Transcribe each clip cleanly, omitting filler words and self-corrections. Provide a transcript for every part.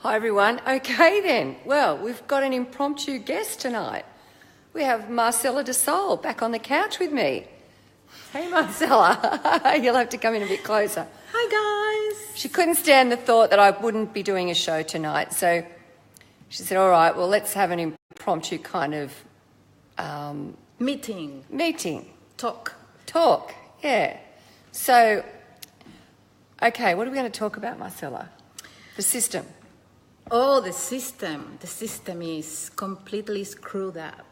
Hi everyone. Okay then. Well, we've got an impromptu guest tonight. We have Marcela de Sol back on the couch with me. Hey Marcela, you'll have to come in a bit closer. Hi guys. She couldn't stand the thought that I wouldn't be doing a show tonight, so she said, all right, well, let's have an impromptu kind of Meeting. Talk, yeah. So, okay, what are we going to talk about, Marcela? The system. Oh, the system. The system is completely screwed up.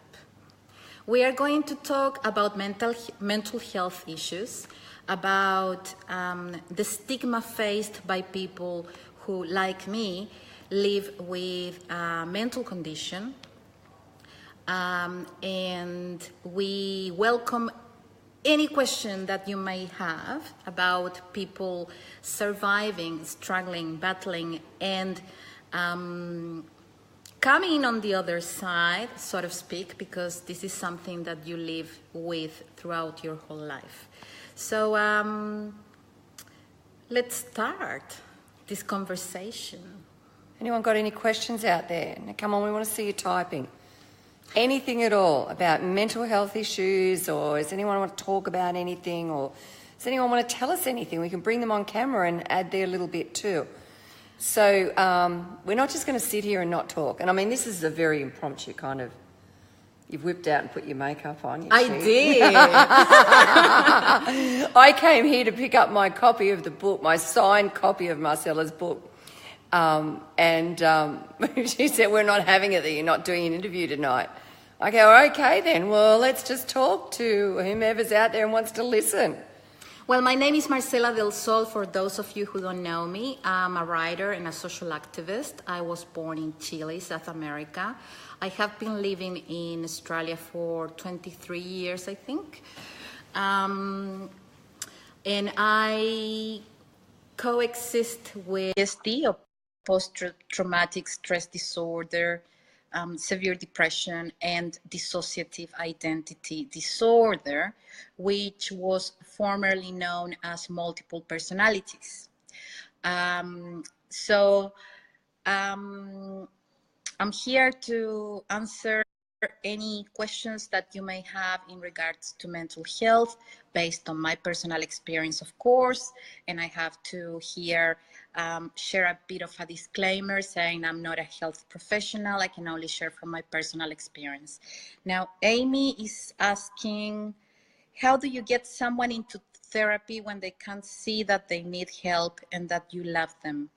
We are going to talk about mental health issues, about the stigma faced by people who, like me, live with a mental condition. And we welcome any question that you may have about people surviving, struggling, battling, and coming on the other side, so to speak, because this is something that you live with throughout your whole life. So let's start this conversation. Anyone got any questions out there? Now, come on, we want to see you typing. Anything at all about mental health issues, or does anyone want to talk about anything, or does anyone want to tell us anything? We can bring them on camera and add their little bit too. So we're not just going to sit here and not talk. And I mean, this is a very impromptu kind of, you've whipped out and put your makeup on. I did. I came here to pick up my copy of the book, my signed copy of Marcela's book. And she said, we're not having it, that you're not doing an interview tonight. I go, okay then, well, let's just talk to whomever's out there and wants to listen. Well, my name is Marcela del Sol, for those of you who don't know me. I'm a writer and a social activist. I was born in Chile, South America. I have been living in Australia for 23 years, I think. And I coexist with PTSD, or post-traumatic stress disorder, severe depression, and dissociative identity disorder, which was formerly known as multiple personalities. So I'm here to answer any questions that you may have in regards to mental health, based on my personal experience, of course. And I have to here share a bit of a disclaimer saying I'm not a health professional. I can only share from my personal experience. Now, Amy is asking, how do you get someone into therapy when they can't see that they need help and that you love them?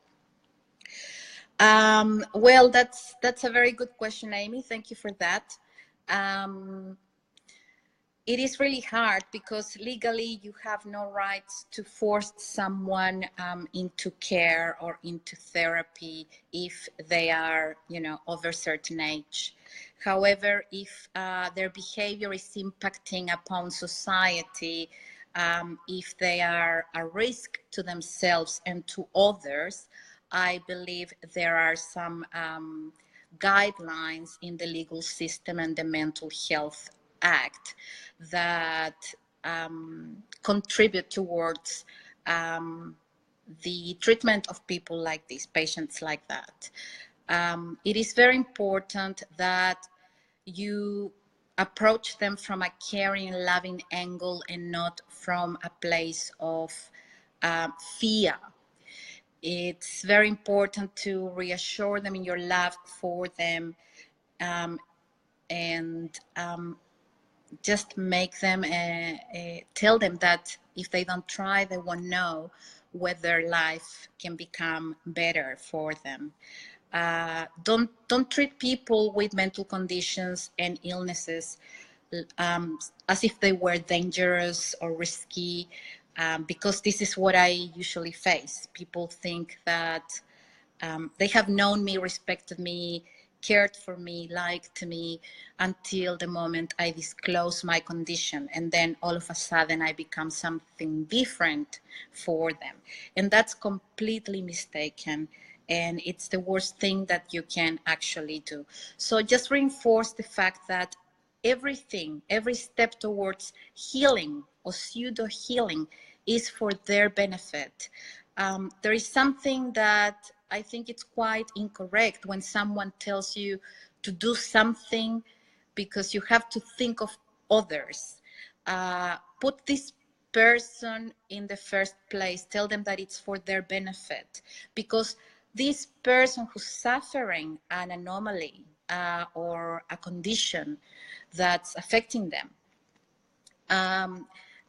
Well, that's a very good question, Amy. Thank you for that. It is really hard because legally you have no rights to force someone into care or into therapy if they are, over a certain age. However, if their behavior is impacting upon society, if they are a risk to themselves and to others, I believe there are some guidelines in the legal system and the Mental Health Act that contribute towards the treatment of people like this, patients like that. It is very important that you approach them from a caring, loving angle and not from a place of fear. It's very important to reassure them in your love for them, and just make them tell them that if they don't try, they won't know whether life can become better for them. Don't treat people with mental conditions and illnesses as if they were dangerous or risky, because this is what I usually face. People think that they have known me, respected me, cared for me, liked me, until the moment I disclose my condition, and then all of a sudden I become something different for them. And that's completely mistaken, and it's the worst thing that you can actually do. So just reinforce the fact that everything, every step towards healing or pseudo healing is for their benefit. There is something that I think it's quite incorrect when someone tells you to do something because you have to think of others. Put this person in the first place, tell them that it's for their benefit, because this person who's suffering an anomaly or a condition that's affecting them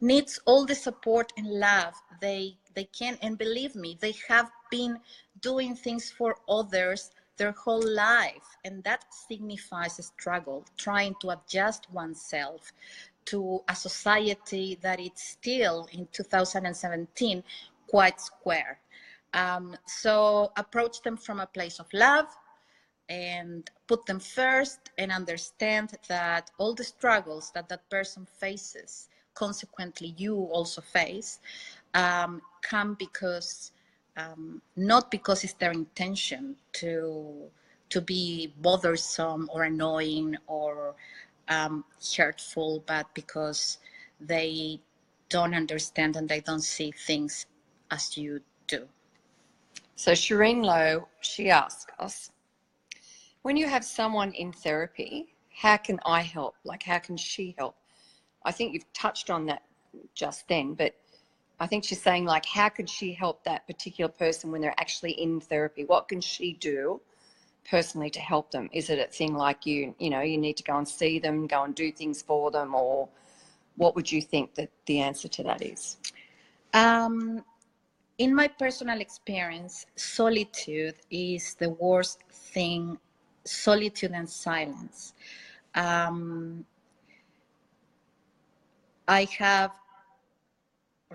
needs all the support and love they can. And believe me, they have been doing things for others their whole life, and that signifies a struggle, trying to adjust oneself to a society that is still in 2017 quite square. So approach them from a place of love and put them first, and understand that all the struggles that that person faces, consequently you also face, come because not because it's their intention to be bothersome or annoying or hurtful, but because they don't understand and they don't see things as you do. So Shireen Lowe, she asked us, when you have someone in therapy, how can I help? Like, how can she help? I think you've touched on that just then, but I think she's saying, like, how could she help that particular person when they're actually in therapy? What can she do personally to help them? Is it a thing like you need to go and see them, go and do things for them, or what would you think that the answer to that is? In my personal experience, solitude is the worst thing. Solitude and silence. I have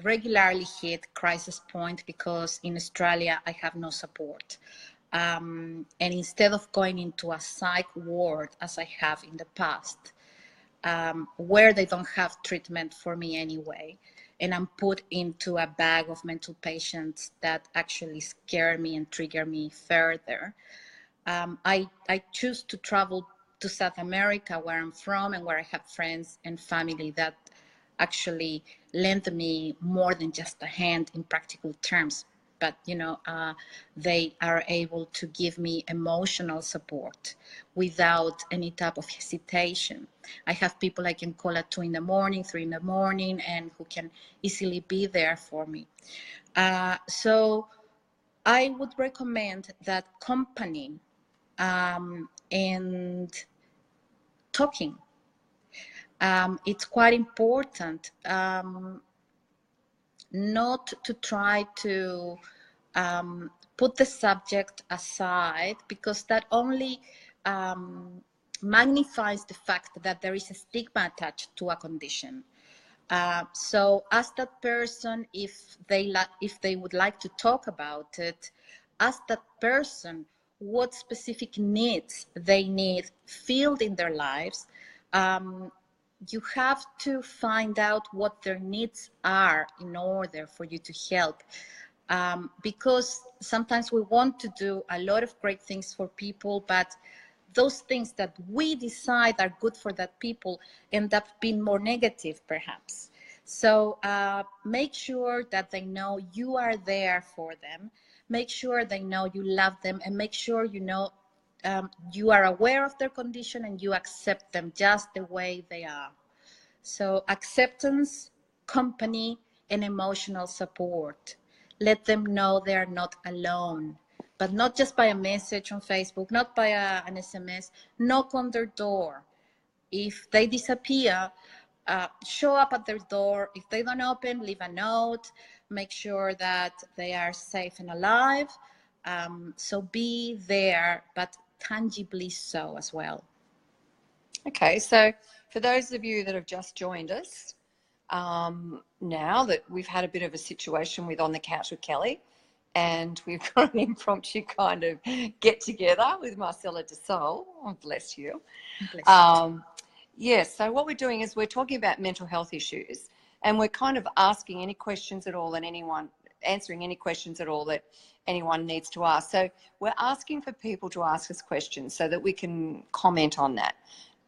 regularly hit crisis point because in Australia I have no support. And instead of going into a psych ward as I have in the past, where they don't have treatment for me anyway, and I'm put into a bag of mental patients that actually scare me and trigger me further, I choose to travel to South America, where I'm from and where I have friends and family that actually lend me more than just a hand in practical terms, but they are able to give me emotional support without any type of hesitation. I have people I can call at 2 in the morning, 3 in the morning, and who can easily be there for me. So I would recommend that company and talking. It's quite important not to try to put the subject aside, because that only magnifies the fact that there is a stigma attached to a condition. So ask that person if they would like to talk about it. Ask that person what specific needs they need filled in their lives. You have to find out what their needs are in order for you to help. Because sometimes we want to do a lot of great things for people, but those things that we decide are good for that people end up being more negative, perhaps. So make sure that they know you are there for them. Make sure they know you love them, and make sure you are aware of their condition and you accept them just the way they are. So acceptance, company, and emotional support. Let them know they are not alone, but not just by a message on Facebook, not by an SMS. Knock on their door. If they disappear, show up at their door. If they don't open, leave a note. Make sure that they are safe and alive. So be there, but tangibly so as well. Okay, so for those of you that have just joined us, now that we've had a bit of a situation with On the Couch with Kelly, and we've got an impromptu kind of get together with Marcela de Sol. Oh, bless you. Bless you. Yes, so what we're doing is we're talking about mental health issues, and we're kind of asking any questions at all, and answering any questions at all that anyone needs to ask. So we're asking for people to ask us questions so that we can comment on that.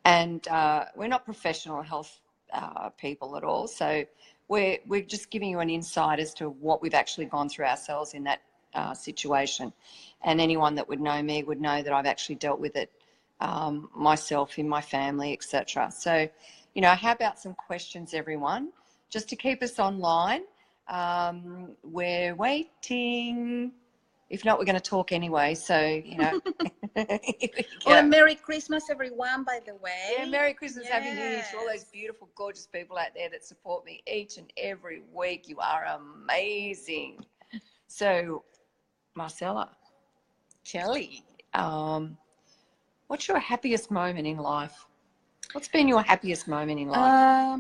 And we're not professional health people at all, so we're just giving you an insight as to what we've actually gone through ourselves in that situation. And anyone that would know me would know that I've actually dealt with it myself, in my family, etc. So, how about some questions, everyone, just to keep us online? We're waiting. If not, we're going to talk anyway. So, Oh, and Merry Christmas, everyone, by the way. Yeah, Merry Christmas, Happy New Year to all those beautiful, gorgeous people out there that support me each and every week. You are amazing. So, Marcela. Kelly. What's your happiest moment in life? What's been your happiest moment in life?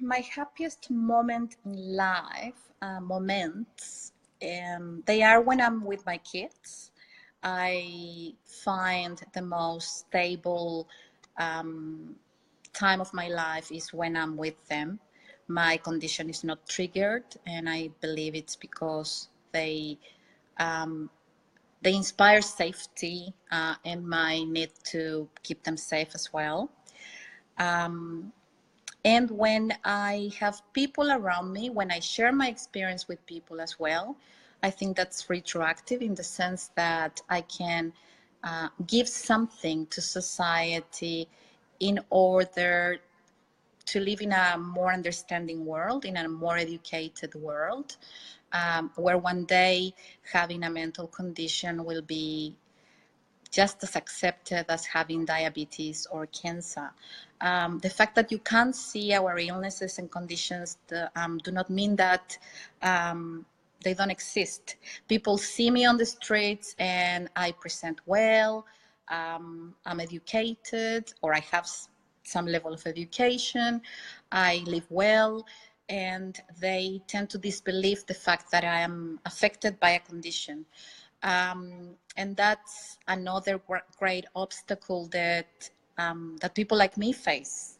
My happiest moment in life, they are when I'm with my kids. I find the most stable time of my life is when I'm with them. My condition is not triggered, and I believe it's because they inspire safety and my need to keep them safe as well. And when I have people around me, when I share my experience with people as well, I think that's retroactive in the sense that I can give something to society in order to live in a more understanding world, in a more educated world, where one day having a mental condition will be just as accepted as having diabetes or cancer. The fact that you can't see our illnesses and conditions do not mean that they don't exist. People see me on the streets and I present well, I'm educated, or I have some level of education, I live well, and they tend to disbelieve the fact that I am affected by a condition. And that's another great obstacle that people like me face,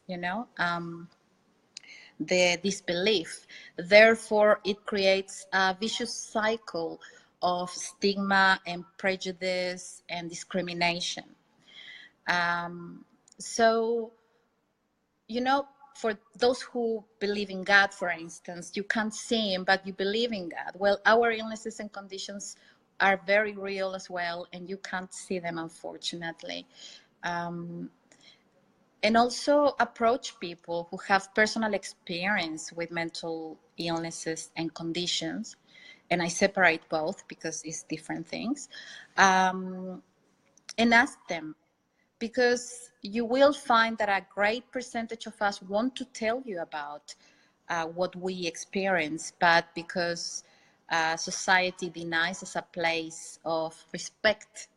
the disbelief. Therefore, it creates a vicious cycle of stigma and prejudice and discrimination. So, for those who believe in God, for instance, you can't see him, but you believe in God. Well, our illnesses and conditions are very real as well, and you can't see them, unfortunately. And also approach people who have personal experience with mental illnesses and conditions. And I separate both because it's different things. And ask them, because you will find that a great percentage of us want to tell you about what we experience, but because society denies us a place of respect,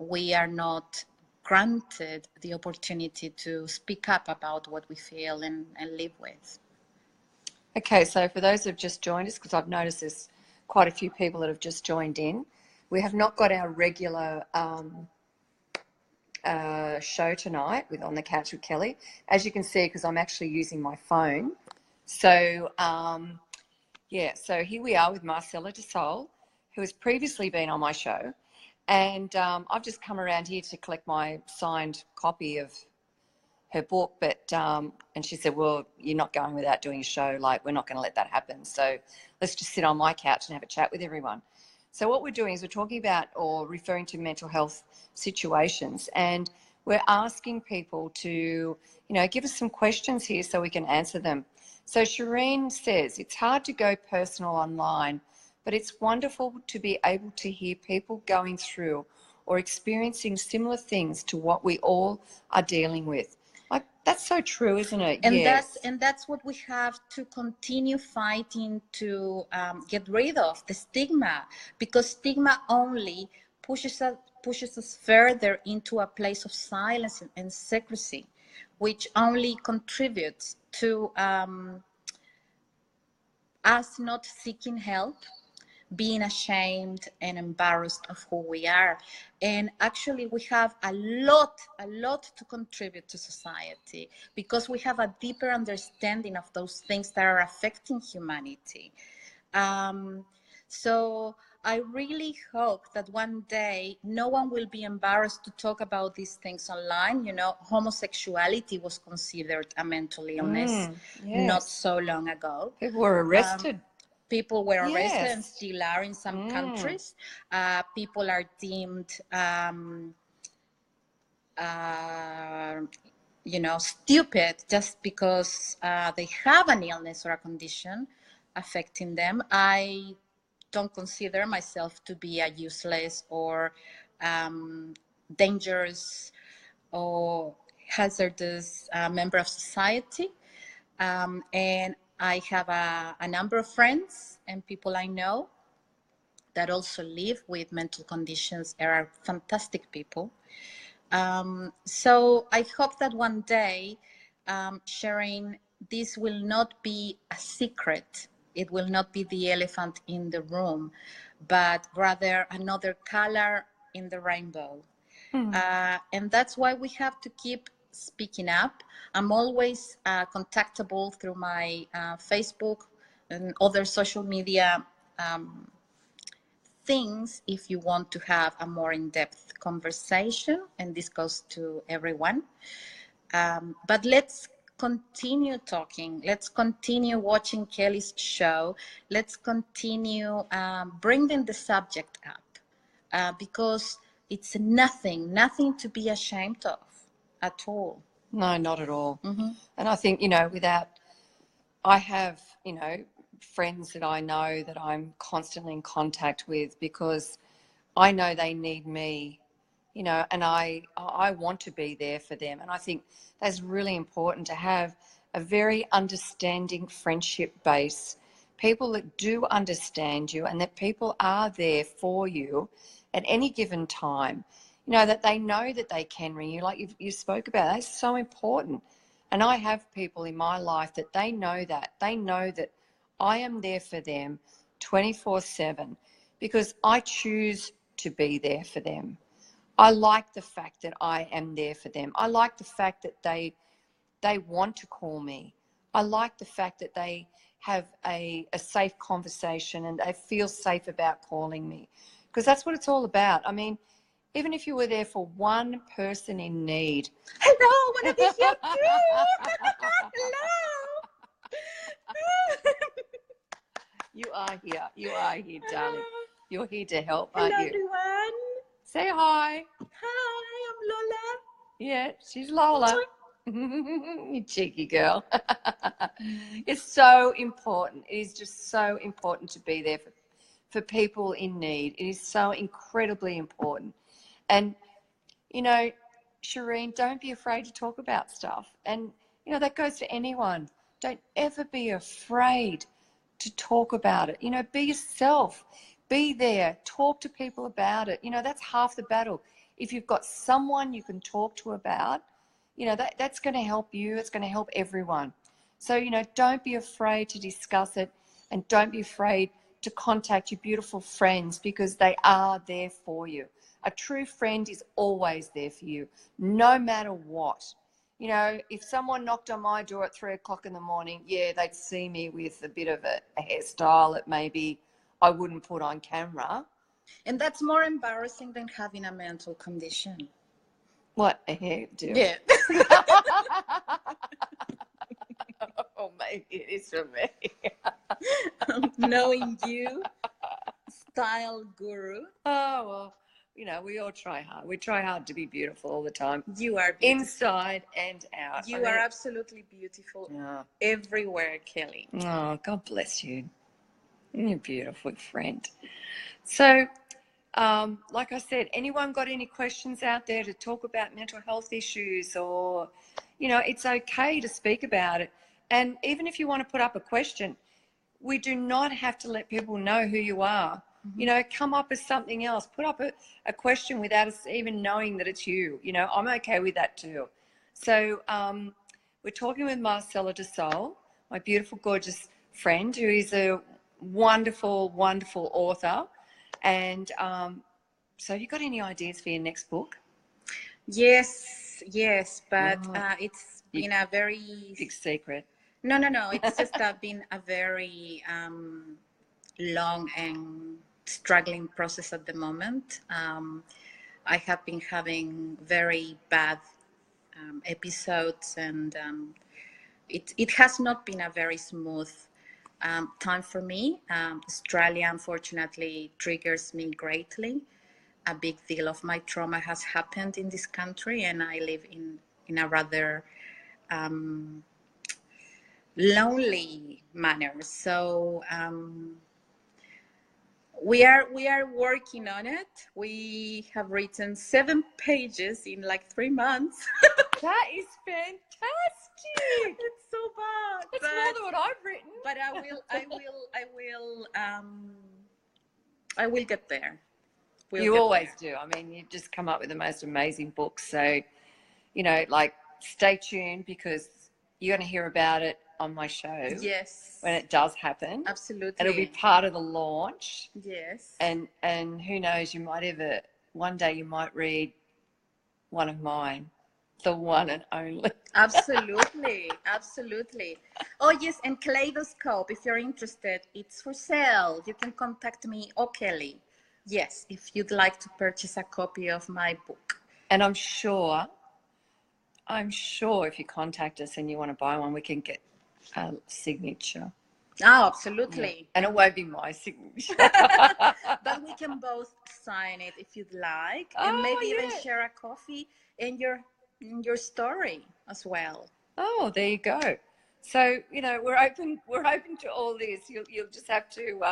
we are not granted the opportunity to speak up about what we feel and live with. Okay, so for those who have just joined us, because I've noticed there's quite a few people that have just joined in, we have not got our regular show tonight with On the Couch with Kelly, as you can see, because I'm actually using my phone. So so here we are with Marcela de Sol, who has previously been on my show, and I've just come around here to collect my signed copy of her book, but and she said, well, you're not going without doing a show, like we're not going to let that happen, so let's just sit on my couch and have a chat with everyone. So what we're doing is we're talking about, or referring to, mental health situations, and we're asking people to, give us some questions here so we can answer them. So Shireen says, it's hard to go personal online, but it's wonderful to be able to hear people going through or experiencing similar things to what we all are dealing with. Like, that's so true, isn't it? And yes. that's what we have to continue fighting to get rid of, the stigma, because stigma only pushes us further into a place of silence and secrecy, which only contributes to us not seeking help, being ashamed and embarrassed of who we are. And actually we have a lot to contribute to society, because we have a deeper understanding of those things that are affecting humanity. So I really hope that one day no one will be embarrassed to talk about these things online. Homosexuality was considered a mental illness Yes. not so long ago. People were arrested. People were arrested and Yes. still are in some countries. People are deemed, stupid just because they have an illness or a condition affecting them. I don't consider myself to be a useless or dangerous or hazardous member of society. And I have a number of friends and people I know that also live with mental conditions and are fantastic people. So I hope that one day, sharing this will not be a secret. It will not be the elephant in the room, but rather another color in the rainbow. And that's why we have to keep speaking up. I'm always contactable through my Facebook and other social media things if you want to have a more in-depth conversation, and this goes to everyone. But let's continue talking. Let's continue watching Kelly's show. Let's continue bringing the subject up because it's nothing to be ashamed of at all. No, not at all. And I think, I have, friends that I know that I'm constantly in contact with because I know they need me, and I want to be there for them. And I think that's really important to have a very understanding friendship base, people that do understand you and that people are there for you at any given time, that they know that they can ring you, like you spoke about. That's so important. And I have people in my life that they know that. They know that I am there for them 24/7 because I choose to be there for them. I like the fact that I am there for them. I like the fact that they want to call me. I like the fact that they have a safe conversation and they feel safe about calling me, because that's what it's all about. I mean, even if you were there for one person in need. Hello, I want to be here too. Hello. You are here. You are here, darling. You're here to help, aren't Hello, you? everyone. Say hi. Hi, I'm Lola. Yeah, she's Lola. You cheeky girl. It's so important. It is just so important to be there for people in need. It is so incredibly important. And, Shireen, don't be afraid to talk about stuff. And, that goes to anyone. Don't ever be afraid to talk about it. Be yourself. Be there. Talk to people about it. That's half the battle. If you've got someone you can talk to about, that's going to help you. It's going to help everyone. So, don't be afraid to discuss it, and don't be afraid to contact your beautiful friends, because they are there for you. A true friend is always there for you, no matter what. If someone knocked on my door at 3 o'clock in the morning, yeah, they'd see me with a bit of a hairstyle that maybe I wouldn't put on camera. And that's more embarrassing than having a mental condition. What a hairdo. Yeah. Oh, maybe it is for me. Knowing you, style guru. Oh, well, we all try hard. We try hard to be beautiful all the time. You are beautiful. Inside and out. You are absolutely beautiful everywhere, Kelly. Oh, God bless you. You're a beautiful friend. So, like I said, anyone got any questions out there to talk about mental health issues, or, it's okay to speak about it. And even if you want to put up a question, we do not have to let people know who you are. Come up with something else. Put up a question without us even knowing that it's you. I'm okay with that too. So we're talking with Marcela de Sol, my beautiful, gorgeous friend, who is a wonderful, wonderful author. And so have you got any ideas for your next book? Yes, but it's been a very... Big secret. No. It's just been a very long and struggling process at the moment. I have been having very bad episodes, and it has not been a very smooth time for me. Australia, unfortunately, triggers me greatly. A big deal of my trauma has happened in this country, and I live in a rather lonely manner. So we are working on it. We have written 7 pages in like 3 months. That is fantastic. It's so bad. It's more than what I've written. But I will get there. You always do. I mean, you've just come up with the most amazing books. So, you know, like, stay tuned, because you're going to hear about it on my show. Yes. When it does happen. Absolutely. It'll be part of the launch. Yes. And who knows, you might one day you might read one of mine, the one and only. Absolutely. Absolutely. Oh, yes. And Kaleidoscope, if you're interested, it's for sale. You can contact me or Kelly. Yes, if you'd like to purchase a copy of my book. And I'm sure if you contact us and you want to buy one, we can get a signature. Oh, absolutely. Yeah. And it won't be my signature. But we can both sign it if you'd like. And maybe even share a coffee and your story as well. Oh, there you go. So, you know, we're open to all this. You'll just have to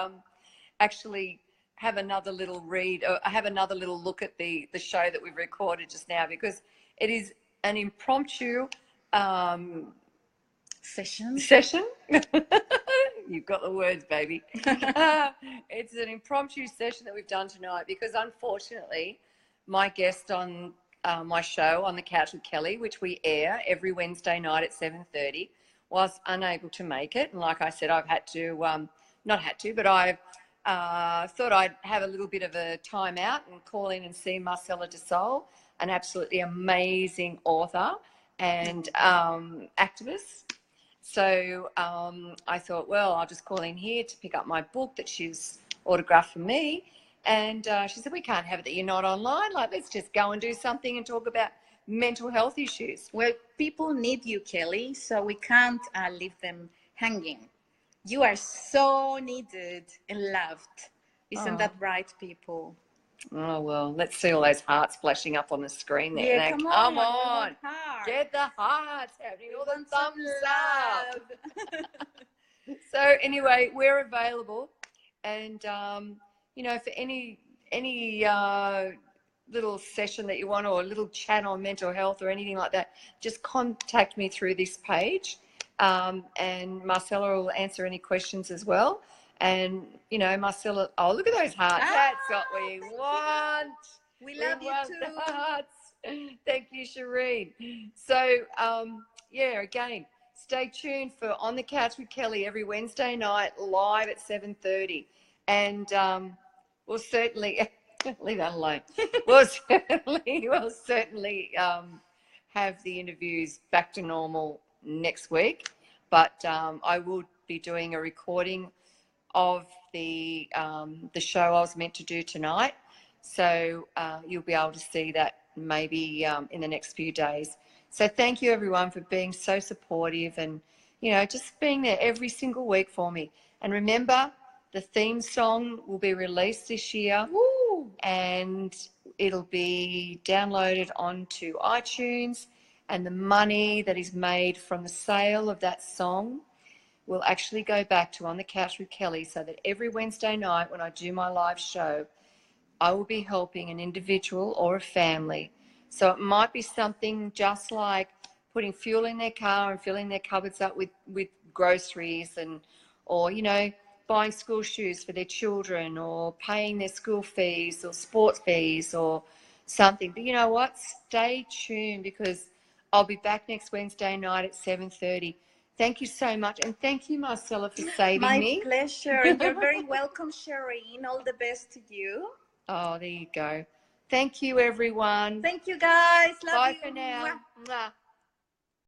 actually have another little read, or have another little look at the show that we've recorded just now, because it is an impromptu session. You've got the words, baby. It's an impromptu session that we've done tonight, because unfortunately my guest on my show, On the Couch with Kelly, which we air every Wednesday night at 7:30, was unable to make it. And like I said, I've had to, but I've thought I'd have a little bit of a time out and call in and see Marcela de Sol, an absolutely amazing author and activist. So I thought, well, I'll just call in here to pick up my book that she's autographed for me. And she said, we can't have it that you're not online. Like, let's just go and do something and talk about mental health issues. Well, people need you, Kelly, so we can't leave them hanging. You are so needed and loved. Isn't that right, people? Oh, well, let's see all those hearts flashing up on the screen there. Yeah, come on. Get the hearts happening, all the thumbs up. So anyway, we're available. And, you know, for any little session that you want, or a little chat on mental health or anything like that, just contact me through this page. And Marcela will answer any questions as well. And, you know, Marcela, oh, look at those hearts. That's what we want. We love you too. The hearts. Thank you, Shireen. So, yeah, again, stay tuned for On the Couch with Kelly every Wednesday night, live at 7:30. And we'll certainly, leave that alone. We'll certainly have the interviews back to normal next week. But I will be doing a recording of the show I was meant to do tonight. So you'll be able to see that maybe in the next few days. So thank you, everyone, for being so supportive and, you know, just being there every single week for me. And remember, the theme song will be released this year. Woo! And it'll be downloaded onto iTunes, and the money that is made from the sale of that song will actually go back to On the Couch with Kelly, so that every Wednesday night when I do my live show, I will be helping an individual or a family. So it might be something just like putting fuel in their car and filling their cupboards up with groceries, or, you know, buying school shoes for their children, or paying their school fees or sports fees or something. But you know what? Stay tuned, because I'll be back next Wednesday night at 7:30. Thank you so much. And thank you, Marcela, for saving me. My pleasure. You're very welcome, Shireen. All the best to you. Oh, there you go. Thank you, everyone. Thank you, guys. Love Bye you. for now. Mwah.